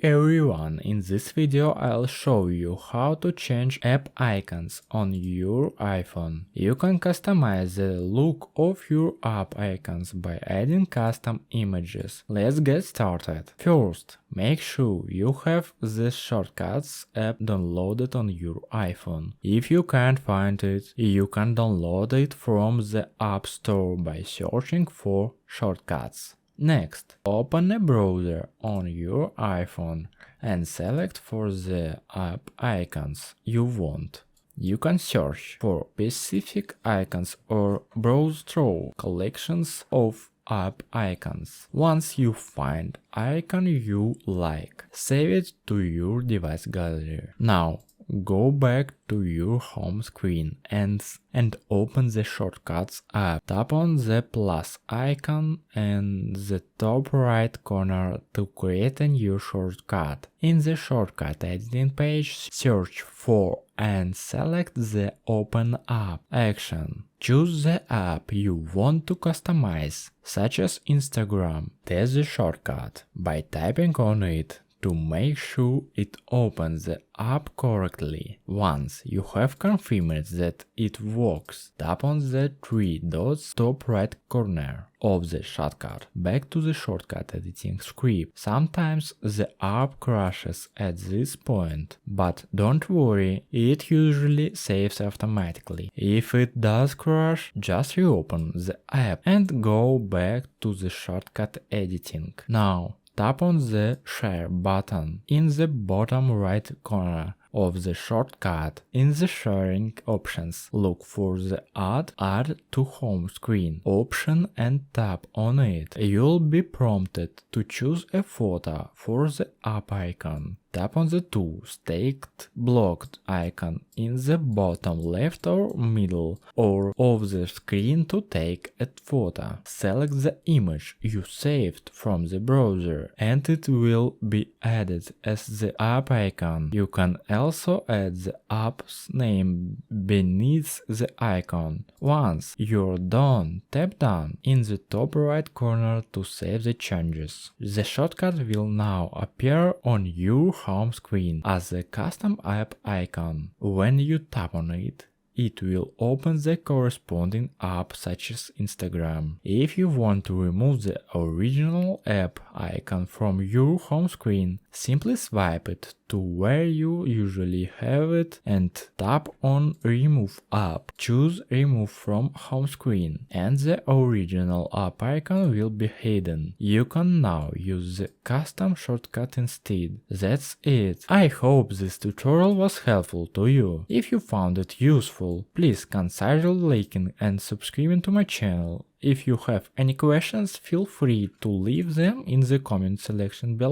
everyone, in this video I'll show you how to change app icons on your iPhone. You can customize the look of your app icons by adding custom images. Let's get started. First, make sure you have the Shortcuts app downloaded on your iPhone. If you can't find it, you can download it from the App Store by searching for Shortcuts. Next, open a browser on your iPhone and select for the app icons you want. You can search for specific icons or browse through collections of app icons. Once you find icon you like, save it to your device gallery. Now, go back to your home screen and open the Shortcuts app. Tap on the plus icon in the top right corner to create a new shortcut. In the shortcut editing page, search for and select the Open App action. Choose the app you want to customize, such as Instagram. Test the shortcut by typing on it to make sure it opens the app correctly. Once you have confirmed that it works, tap on the three dots top right corner of the shortcut. Back to the shortcut editing script. Sometimes the app crashes at this point, but don't worry, it usually saves automatically. If it does crash, just reopen the app and go back to the shortcut editing. Now, tap on the Share button in the bottom right corner of the shortcut. In the sharing options, look for the Add to Home Screen option and tap on it. You'll be prompted to choose a photo for the app icon. Tap on the two stacked blocked icon in the bottom left or middle or of the screen to take a photo. Select the image you saved from the browser and it will be added as the app icon. You can also add the app's name beneath the icon. Once you're done, tap Done in the top right corner to save the changes. The shortcut will now appear on your home screen as a custom app icon. When you tap on it, it will open the corresponding app such as Instagram. If you want to remove the original app icon from your home screen, simply swipe it to where you usually have it and tap on Remove App. Choose Remove from home screen and the original app icon will be hidden. You can now use the custom shortcut instead. That's it. I hope this tutorial was helpful to you. If you found it useful, please consider liking and subscribing to my channel. If you have any questions, feel free to leave them in the comment section below.